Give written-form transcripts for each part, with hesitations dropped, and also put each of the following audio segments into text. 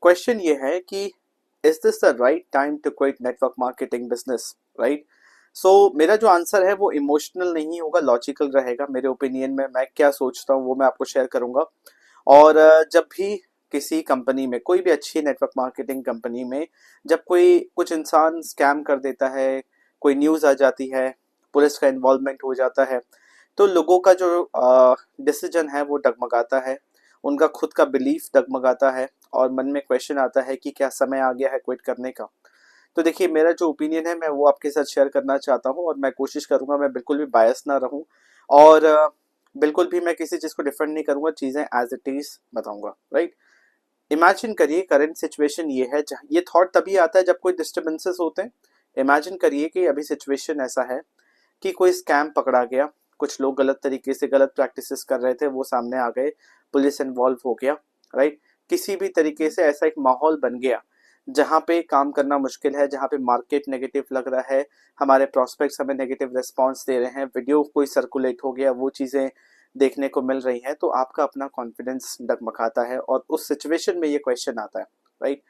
Question ये है कि is this the right time to quit network marketing business, right? So मेरा जो आंसर है वो इमोशनल नहीं होगा, लॉजिकल रहेगा। मेरे ओपिनियन में मैं क्या सोचता हूँ वो मैं आपको शेयर करूंगा। और जब भी किसी कंपनी में, कोई भी अच्छी नेटवर्क मार्केटिंग कंपनी में, जब कोई कुछ इंसान स्कैम कर देता है, कोई न्यूज़ आ जाती है, पुलिस का इन्वॉल्वमेंट हो जाता है, तो लोगों का जो डिसीजन है वो डगमगाता है, उनका खुद का बिलीफ डगमगाता है और मन में क्वेश्चन आता है कि क्या समय आ गया है क्विट करने का। तो देखिए, मेरा जो ओपिनियन है मैं वो आपके साथ शेयर करना चाहता हूँ और मैं कोशिश करूंगा मैं बिल्कुल भी बायस ना रहूं और बिल्कुल भी मैं किसी चीज़ को डिफेंड नहीं करूंगा, चीज़ें एज इट इज बताऊंगा, राइट? इमेजिन करिए करंट सिचुएशन ये है, ये थॉट तभी आता है जब कोई डिस्टर्बेंसेस होते हैं। इमेजिन करिए कि अभी सिचुएशन ऐसा है कि कोई स्कैम पकड़ा गया, कुछ लोग गलत तरीके से गलत प्रैक्टिसेस कर रहे थे, वो सामने आ गए, पुलिस इन्वॉल्व हो गया, राइट? किसी भी तरीके से ऐसा एक माहौल बन गया जहाँ पे काम करना मुश्किल है, जहाँ पे मार्केट नेगेटिव लग रहा है, हमारे प्रोस्पेक्ट्स हमें नेगेटिव रिस्पॉन्स दे रहे हैं, वीडियो कोई सर्कुलेट हो गया, वो चीज़ें देखने को मिल रही हैं, तो आपका अपना कॉन्फिडेंस डगमगाता है और उस सिचुएशन में ये क्वेश्चन आता है, राइट?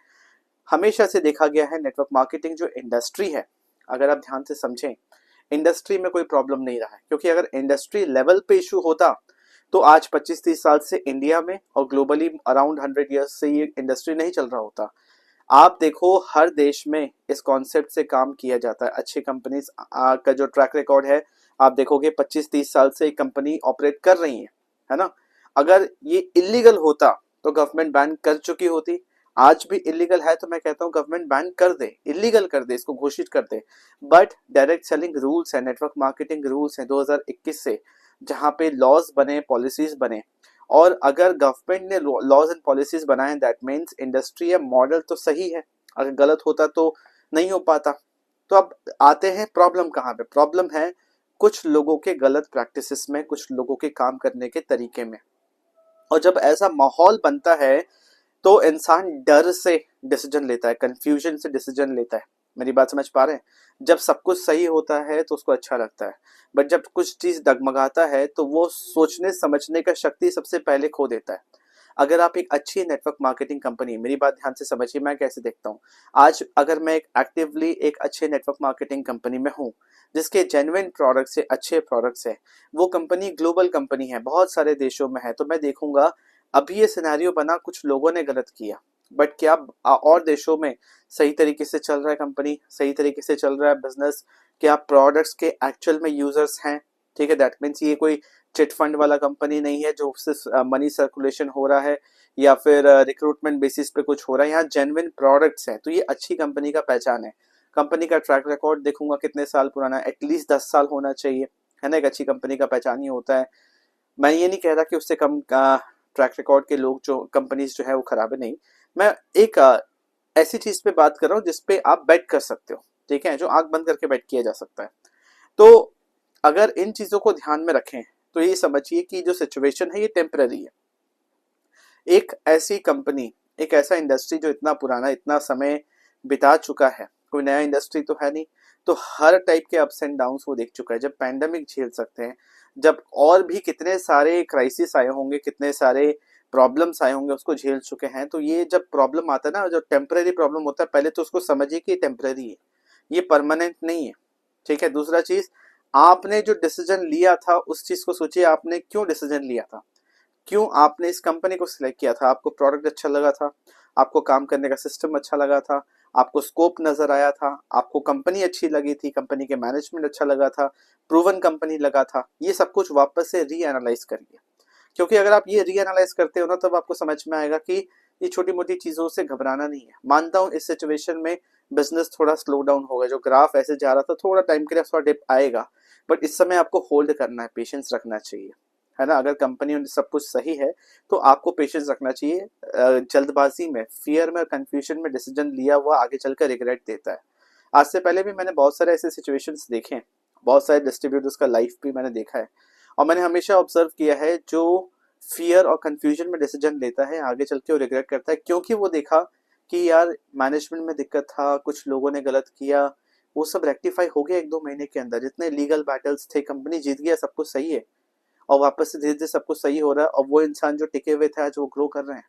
हमेशा से देखा गया है नेटवर्क मार्केटिंग जो इंडस्ट्री है, अगर आप ध्यान से समझें, इंडस्ट्री में कोई प्रॉब्लम नहीं रहा है, क्योंकि अगर इंडस्ट्री लेवल पे इशू होता तो आज 25-30 साल से इंडिया में और ग्लोबली अराउंड 100 ईयर्स से ये इंडस्ट्री नहीं चल रहा होता। आप देखो, हर देश में इस कॉन्सेप्ट से काम किया जाता है। अच्छी कंपनीज का जो ट्रैक रिकॉर्ड है, आप देखोगे 25-30 साल से कंपनी ऑपरेट कर रही है ना? अगर ये इलीगल होता तो गवर्नमेंट बैन कर चुकी होती। आज भी इलीगल है तो मैं कहता हूँ गवर्नमेंट बैन कर दे, इलीगल कर दे, इसको घोषित कर दे। बट डायरेक्ट सेलिंग रूल्स है, नेटवर्क मार्केटिंग रूल्स हैं 2021 से, जहाँ पे लॉज बने, पॉलिसीज बने। और अगर गवर्नमेंट ने लॉज एंड पॉलिसीज बनाए, दैट मीन्स इंडस्ट्री या मॉडल तो सही है, अगर गलत होता तो नहीं हो पाता। तो अब आते हैं प्रॉब्लम कहाँ पे। प्रॉब्लम है कुछ लोगों के गलत प्रैक्टिसेस में, कुछ लोगों के काम करने के तरीके में। और जब ऐसा माहौल बनता है तो इंसान डर से डिसीजन लेता है, कंफ्यूजन से डिसीजन लेता है। मेरी बात समझ पा रहे हैं? जब सब कुछ सही होता है तो उसको अच्छा लगता है, बट जब कुछ चीज डगमगाता है तो वो सोचने समझने का शक्ति सबसे पहले खो देता है। अगर आप एक अच्छी नेटवर्क मार्केटिंग कंपनी, मेरी बात ध्यान से समझिए मैं कैसे देखता हूँ। आज अगर मैं एक एक्टिवली एक अच्छे नेटवर्क मार्केटिंग कंपनी में हूँ, जिसके जेन्युइन प्रोडक्ट्स है, अच्छे प्रोडक्ट्स है, वो कंपनी ग्लोबल कंपनी है, बहुत सारे देशों में है, तो मैं देखूंगा अभी ये सिनेरियो बना, कुछ लोगों ने गलत किया, बट क्या और देशों में सही तरीके से चल रहा है कंपनी, सही तरीके से चल रहा है बिजनेस? क्या प्रोडक्ट्स के एक्चुअल में यूजर्स हैं? ठीक है, दैट मीन्स ये कोई चिट फंड वाला कंपनी नहीं है जो सिर्फ मनी सर्कुलेशन हो रहा है या फिर रिक्रूटमेंट बेसिस पे कुछ हो रहा है। यहाँ जेन्युइन प्रोडक्ट्स हैं, तो ये अच्छी कंपनी का पहचान है। कंपनी का ट्रैक रिकॉर्ड देखूंगा कितने साल पुराना है, एटलीस्ट 10 साल होना चाहिए, है ना? एक अच्छी कंपनी का पहचान ही होता है। मैं ये नहीं कह रहा कि उससे कम ट्रैक रिकॉर्ड के लोग जो कंपनीज जो है वो खराब है, नहीं। मैं एक ऐसी चीज पे बात कर रहा हूँ जिसपे आप बेट कर सकते हो, ठीक है, जो आंख बंद करके बेट किया जा सकता है। तो अगर इन चीजों को ध्यान में रखें तो ये समझिए कि जो सिचुएशन है ये टेम्पररी है। एक ऐसी कंपनी, एक ऐसा इंडस्ट्री जो इतना पुराना, इतना समय बिता चुका है, कोई नया इंडस्ट्री तो है नहीं, तो हर टाइप के अप्स एंड डाउन्स वो देख चुका है। जब पैंडेमिक झेल सकते हैं, जब और भी कितने सारे क्राइसिस आए होंगे, कितने सारे प्रॉब्लम्स आए होंगे, उसको झेल चुके हैं। तो ये जब प्रॉब्लम आता है ना, जो टेम्पररी प्रॉब्लम होता है, पहले तो उसको समझिए कि ये टेम्पररी है, ये परमानेंट नहीं है, ठीक है? दूसरा चीज, आपने जो डिसीजन लिया था उस चीज को सोचिए, आपने क्यों डिसीजन लिया था, क्यों आपने इस कंपनी को सिलेक्ट किया था? आपको प्रोडक्ट अच्छा लगा था, आपको काम करने का सिस्टम अच्छा लगा था, आपको स्कोप नजर आया था, आपको कंपनी अच्छी लगी थी, कंपनी के मैनेजमेंट अच्छा लगा था, प्रूवन कंपनी लगा था। ये सब कुछ वापस से री एनालाइज करिए, क्योंकि अगर आप ये री एनालाइज करते हो ना, तब आपको समझ में आएगा कि ये छोटी मोटी चीजों से घबराना नहीं है। मानता हूँ इस सिचुएशन में बिजनेस थोड़ा स्लो डाउन होगा, जो ग्राफ ऐसे जा रहा था थोड़ा टाइम के लिए थोड़ा डिप आएगा, बट इस समय आपको होल्ड करना है, पेशेंस रखना चाहिए, है ना? अगर कंपनी में सब कुछ सही है तो आपको पेशेंस रखना चाहिए। जल्दबाजी में, फियर में, कंफ्यूजन में डिसीजन लिया हुआ आगे चलकर रिग्रेट देता है। आज से पहले भी मैंने बहुत सारे ऐसे सिचुएशंस देखे हैं, बहुत सारे डिस्ट्रीब्यूटर्स का लाइफ भी मैंने देखा है, और मैंने हमेशा ऑब्जर्व किया है जो फियर और कंफ्यूजन में डिसीजन लेता है आगे चल के वो रिग्रेट करता है, क्योंकि वो देखा कि यार मैनेजमेंट में दिक्कत था, कुछ लोगों ने गलत किया, वो सब रेक्टिफाई हो गया 1-2 महीने के अंदर, जितने लीगल बैटल्स थे, कंपनी जीत गया, सब कुछ सही है, और वापस से धीरे धीरे सब कुछ सही हो रहा है, और वो इंसान जो टिके हुए थे आज वो ग्रो कर रहे हैं,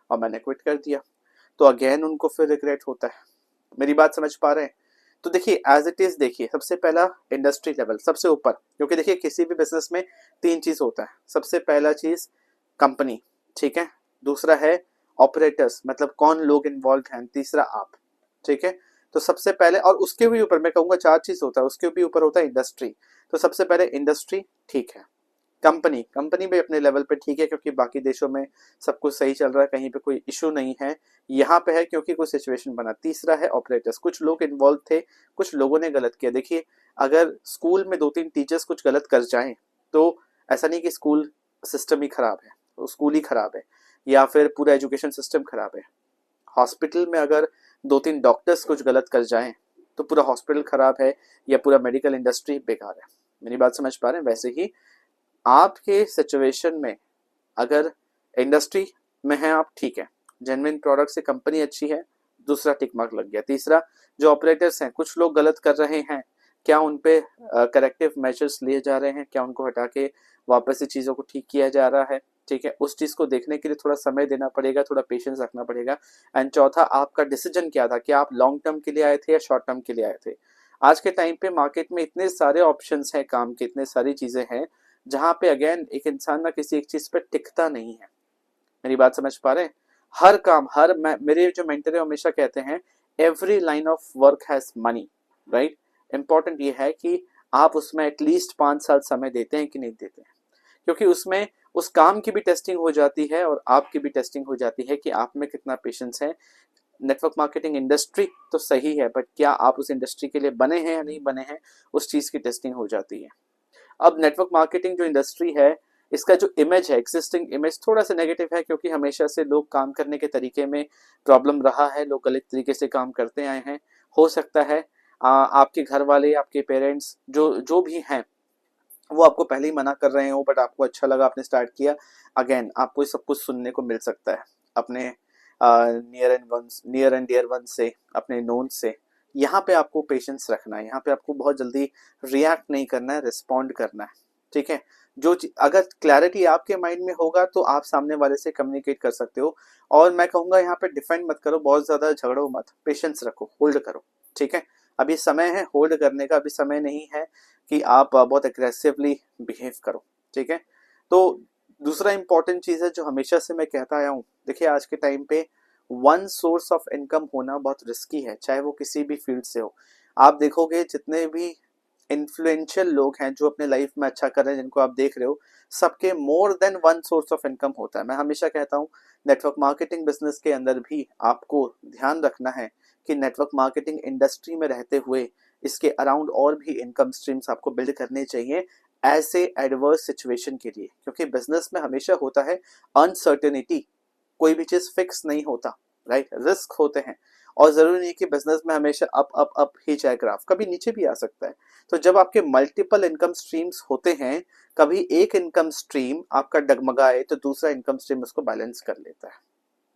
और मैंने क्विट कर दिया। तो अगेन उनको फिर रिग्रेट होता है। मेरी बात समझ पा रहे हैं? तो देखिए एज इट इज, देखिए सबसे पहला इंडस्ट्री लेवल सबसे ऊपर, क्योंकि देखिए किसी भी बिजनेस में तीन चीज होता है। सबसे पहला चीज कंपनी, ठीक है, दूसरा है ऑपरेटर्स मतलब कौन लोग इन्वॉल्व हैं, तीसरा आप, ठीक है। तो सबसे पहले, और उसके भी ऊपर मैं कहूंगा चार चीज होता है, उसके भी ऊपर होता है इंडस्ट्री। तो सबसे पहले इंडस्ट्री, ठीक है। कंपनी, कंपनी भी अपने लेवल पे ठीक है क्योंकि बाकी देशों में सब कुछ सही चल रहा है, कहीं पे कोई इशू नहीं है, यहाँ पे है क्योंकि कोई सिचुएशन बना। तीसरा है ऑपरेटर्स, कुछ लोग इन्वॉल्व थे, कुछ लोगों ने गलत किया। देखिए अगर स्कूल में दो तीन टीचर्स कुछ गलत कर जाएं तो ऐसा नहीं कि स्कूल सिस्टम ही खराब है, तो स्कूल ही खराब है या फिर पूरा एजुकेशन सिस्टम खराब है। हॉस्पिटल में अगर दो तीन डॉक्टर्स कुछ गलत कर जाएं तो पूरा हॉस्पिटल खराब है या पूरा मेडिकल इंडस्ट्री बेकार है। मेरी बात समझ पा रहे हैं? वैसे ही आपके सिचुएशन में अगर इंडस्ट्री में है आप, ठीक है, जेन्युइन प्रोडक्ट से कंपनी अच्छी है, दूसरा टिक मार्क लग गया। तीसरा जो ऑपरेटर्स हैं, कुछ लोग गलत कर रहे हैं, क्या उन पे करेक्टिव मेजर्स लिए जा रहे हैं, क्या उनको हटा के वापस से चीज़ों को ठीक किया जा रहा है, ठीक है। उस चीज़ को देखने के लिए थोड़ा समय देना पड़ेगा, थोड़ा पेशेंस रखना पड़ेगा। एंड चौथा, आपका डिसीजन क्या था, क्या आप लॉन्ग टर्म के लिए आए थे या शॉर्ट टर्म के लिए आए थे। आज के टाइम पे मार्केट में इतने सारे ऑप्शंस हैं काम के, इतने सारी चीज़ें हैं जहाँ पे अगेन एक इंसान ना किसी एक चीज़ पे टिकता नहीं है। मेरी बात समझ पा रहे हैं? हर काम, मेरे जो मेंटर है हमेशा कहते हैं every line of work has money, right. Important ये है कि आप उसमें एटलीस्ट 5 साल समय देते हैं कि नहीं देते हैं, क्योंकि उसमें उस काम की भी टेस्टिंग हो जाती है और आपकी भी टेस्टिंग हो जाती है कि आप में कितना पेशेंस है। नेटवर्क मार्केटिंग इंडस्ट्री तो सही है, बट क्या आप उस इंडस्ट्री के लिए बने हैं या नहीं बने हैं, उस चीज़ की टेस्टिंग हो जाती है। अब नेटवर्क मार्केटिंग जो इंडस्ट्री है, इसका जो इमेज है, एग्जिस्टिंग इमेज थोड़ा सा नेगेटिव है, क्योंकि हमेशा से लोग काम करने के तरीके में प्रॉब्लम रहा है, लोग गलत तरीके से काम करते आए हैं। हो सकता है आपके घर वाले, आपके पेरेंट्स जो जो भी हैं वो आपको पहले ही मना कर रहे हो, बट आपको अच्छा लगा, आपने स्टार्ट किया। अगेन आपको सब कुछ सुनने को मिल सकता है अपने नियर एंड डियर वन से, अपने नोन से। यहाँ पे आपको पेशेंस रखना है, यहाँ पे आपको बहुत जल्दी रिएक्ट नहीं करना है, रिस्पॉन्ड करना है, ठीक है। अगर क्लैरिटी आपके माइंड में होगा तो आप सामने वाले से कम्युनिकेट कर सकते हो। और मैं कहूँगा यहाँ पे डिफेंड मत करो, बहुत ज़्यादा झगड़ो मत, पेशेंस रखो, होल्ड करो, ठीक है। अभी समय है होल्ड करने का, अभी समय नहीं है कि आप बहुत अग्रेसिवली बिहेव करो, ठीक है। तो दूसरा इंपॉर्टेंट चीज़ है जो हमेशा से मैं कहता आया हूँ, देखिए आज के टाइम पे वन सोर्स ऑफ इनकम होना बहुत रिस्की है, चाहे वो किसी भी फील्ड से हो। आप देखोगे जितने भी इन्फ्लुएंशियल लोग हैं जो अपने लाइफ में अच्छा कर रहे हैं, जिनको आप देख रहे हो, सबके more than one source of income होता है। मैं हमेशा कहता हूँ नेटवर्क मार्केटिंग बिजनेस के अंदर भी आपको ध्यान रखना है कि नेटवर्क मार्केटिंग इंडस्ट्री में रहते हुए इसके अराउंड और भी इनकम स्ट्रीम्स आपको बिल्ड करने चाहिए ऐसे एडवर्स सिचुएशन के लिए, क्योंकि बिजनेस में हमेशा होता है अनसर्टेनिटी, कोई भी चीज़ फिक्स नहीं होता, राइट, रिस्क होते हैं। और ज़रूरी नहीं कि बिजनेस में हमेशा अप अप अप ही जाए ग्राफ, कभी नीचे भी आ सकता है। तो जब आपके मल्टीपल इनकम स्ट्रीम्स होते हैं, कभी एक इनकम स्ट्रीम आपका डगमगाए तो दूसरा इनकम स्ट्रीम उसको बैलेंस कर लेता है।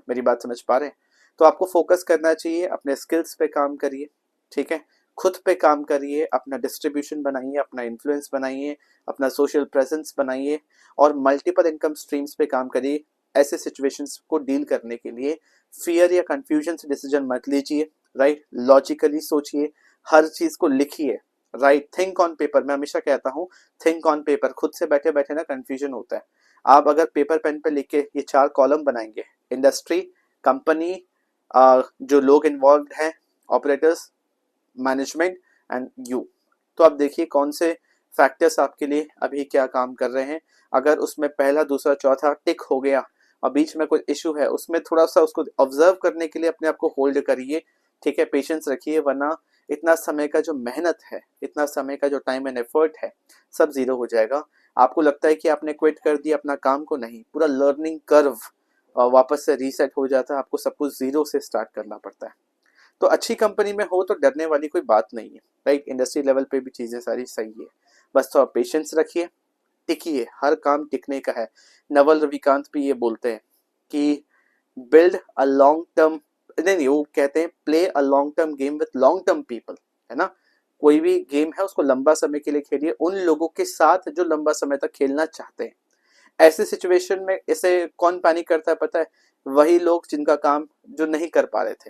मेरी बात समझ पा रहे हैं? तो आपको फोकस करना चाहिए, अपने स्किल्स पे काम करिए, ठीक है, खुद पे काम करिए, अपना डिस्ट्रीब्यूशन बनाइए, अपना इन्फ्लुएंस बनाइए, अपना सोशल प्रेजेंस बनाइए और मल्टीपल इनकम स्ट्रीम्स पे काम करिए। ऐसे सिचुएशंस को डील करने के लिए फियर या कंफ्यूजन से डिसीजन मत लीजिए, राइट, लॉजिकली सोचिए, हर चीज को लिखिए, राइट, थिंक ऑन पेपर। मैं हमेशा कहता हूँ थिंक ऑन पेपर, खुद से बैठे बैठे ना कंफ्यूजन होता है। आप अगर पेपर पेन पे लिख के ये 4 कॉलम बनाएंगे, इंडस्ट्री, कंपनी, जो लोग इन्वॉल्व हैं, ऑपरेटर्स, मैनेजमेंट एंड यू, तो आप देखिए कौन से फैक्टर्स आपके लिए अभी क्या काम कर रहे हैं। अगर उसमें पहला दूसरा चौथा टिक हो गया और बीच में कोई इशू है, उसमें थोड़ा सा उसको ऑब्जर्व करने के लिए अपने आप को होल्ड करिए, ठीक है, पेशेंस रखिए, वरना इतना समय का जो मेहनत है, इतना समय का जो टाइम एंड एफर्ट है, सब जीरो हो जाएगा। आपको लगता है कि आपने क्विट कर दिया अपना काम को, नहीं, पूरा लर्निंग कर्व वापस से रीसेट हो जाता है, आपको सब कुछ जीरो से स्टार्ट करना पड़ता है। तो अच्छी कंपनी में हो तो डरने वाली कोई बात नहीं है, राइट, इंडस्ट्री लेवल पे भी चीज़ें सारी सही है, बस थोड़ा पेशेंस रखिए, टिकिए, हर काम टिकने का है। नवल रविकांत भी ये बोलते हैं कि बिल्ड अ लॉन्ग टर्म, नहीं वो कहते हैं play a long term game with long term people, है ना। कोई भी गेम है उसको लंबा समय के लिए खेलिए उन लोगों के साथ जो लंबा समय तक खेलना चाहते हैं। ऐसे सिचुएशन में इसे कौन पैनिक करता है पता है? वही लोग जिनका काम जो नहीं कर पा रहे थे,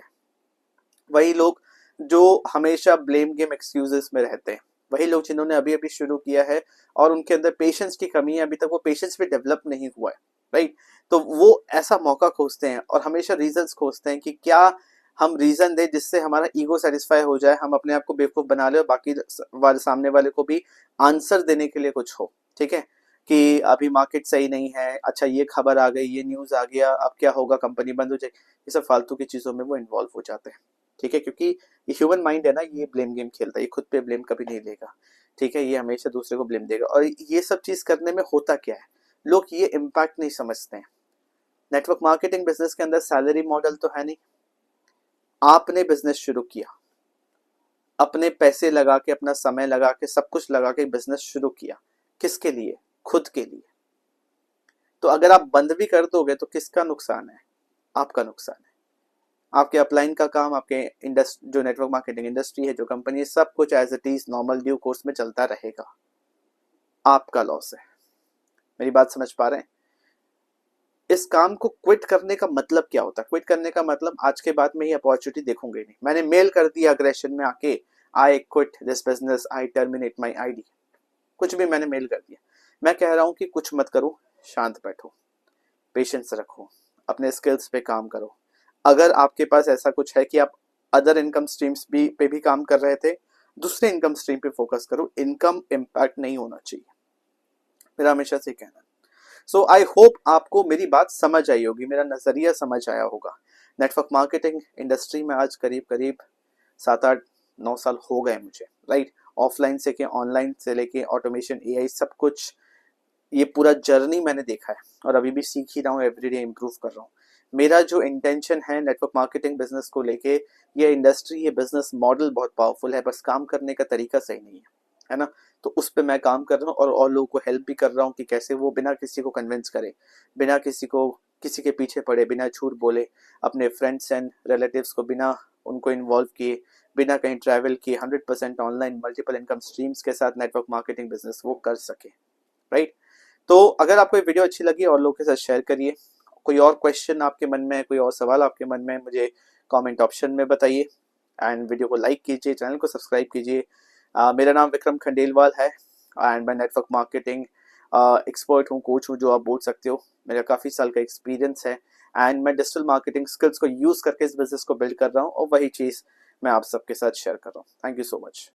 वही लोग जो हमेशा ब्लेम गेम एक्सक्यूजेस में रहते हैं, वही लोग जिन्होंने अभी अभी शुरू किया है और उनके अंदर पेशेंस की कमी है, अभी तक वो पेशेंस भी डेवलप नहीं हुआ है, राइट। तो वो ऐसा मौका खोजते हैं और हमेशा रीजंस खोजते हैं कि क्या हम रीजन दें जिससे हमारा ईगो सेटिस्फाई हो जाए, हम अपने आप को बेवकूफ बना ले और बाकी वाले सामने वाले को भी आंसर देने के लिए कुछ हो, ठीक है। कि अभी मार्केट सही नहीं है, अच्छा ये खबर आ गई, ये न्यूज आ गया, अब क्या होगा, कंपनी बंद हो जाएगी, ये सब फालतू की चीजों में वो इन्वॉल्व हो जाते हैं, ठीक है। क्योंकि ये ह्यूमन माइंड है ना, ये ब्लेम गेम खेलता है, ये खुद पे ब्लेम कभी नहीं लेगा, ठीक है। ये हमेशा दूसरे को ब्लेम देगा। और ये सब चीज करने में होता क्या है, लोग ये इम्पैक्ट नहीं समझते हैं। नेटवर्क मार्केटिंग बिजनेस के अंदर सैलरी मॉडल तो है नहीं। आपने बिजनेस शुरू किया, अपने पैसे लगा के, अपना समय लगा के, सब कुछ लगा के बिजनेस शुरू किया, किसके लिए? खुद के लिए। तो अगर आप बंद भी कर दोगे तो किसका नुकसान है? आपका नुकसान है। आपके अपलाइन का काम, आपके जो नेटवर्क मार्केटिंग इंडस्ट्री है, जो कंपनी है, सब कुछ as it is normal due course में चलता रहेगा, आपका लॉस है। मेरी बात समझ पा रहे हैं? इस काम को क्विट करने का मतलब क्या होता है? क्विट करने का मतलब आज के बाद में ही अपॉर्चुनिटी देखूंगे नहीं, मैंने मेल कर दिया अग्रेशन में आके, I quit this business, I terminate my ID, कुछ भी मैंने मेल कर दिया। मैं कह रहा हूं कि कुछ मत करो, शांत बैठो, पेशेंस रखो, अपने स्किल्स पे काम करो। अगर आपके पास ऐसा कुछ है कि आप अदर इनकम स्ट्रीम्स पे भी काम कर रहे थे, दूसरे इनकम स्ट्रीम पे फोकस करो, इनकम इम्पैक्ट नहीं होना चाहिए, मेरा हमेशा से कहना है। सो आई होप आपको मेरी बात समझ आई होगी, मेरा नजरिया समझ आया होगा। नेटवर्क मार्केटिंग इंडस्ट्री में आज करीब करीब 7-8-9 साल हो गए मुझे, राइट। ऑफलाइन से के ऑनलाइन से लेके ऑटोमेशन, एआई, सब कुछ, ये पूरा जर्नी मैंने देखा है और अभी भी सीख ही रहा हूँ, एवरीडे इम्प्रूव कर रहा हूँ। मेरा जो इंटेंशन है नेटवर्क मार्केटिंग बिजनेस को लेके, ये इंडस्ट्री, ये बिजनेस मॉडल बहुत पावरफुल है, बस काम करने का तरीका सही नहीं है ना। तो उस पर मैं काम कर रहा हूँ और लोगों को हेल्प भी कर रहा हूँ कि कैसे वो बिना किसी को कन्विंस करे, बिना किसी के पीछे पड़े, बिना झूठ बोले, अपने फ्रेंड्स एंड रिलेटिव्स को बिना उनको इन्वॉल्व किए, बिना कहीं ट्रैवल किए, 100% ऑनलाइन मल्टीपल इनकम स्ट्रीम्स के साथ नेटवर्क मार्केटिंग बिजनेस वो कर सके, राइट। तो अगर आपको ये वीडियो अच्छी लगी और लोगों के साथ शेयर करिए। कोई और क्वेश्चन आपके मन में है, कोई और सवाल आपके मन में है, मुझे कमेंट ऑप्शन में बताइए। एंड वीडियो को लाइक कीजिए, चैनल को सब्सक्राइब कीजिए। मेरा नाम विक्रम खंडेलवाल है एंड मैं नेटवर्क मार्केटिंग एक्सपर्ट हूँ, कोच हूँ, जो आप बोल सकते हो। मेरा काफ़ी साल का एक्सपीरियंस है एंड मैं डिजिटल मार्केटिंग स्किल्स को यूज़ करके इस बिजनेस को बिल्ड कर रहा हूँ और वही चीज़ मैं आप सबके साथ शेयर कर रहा हूँ। Thank you so much.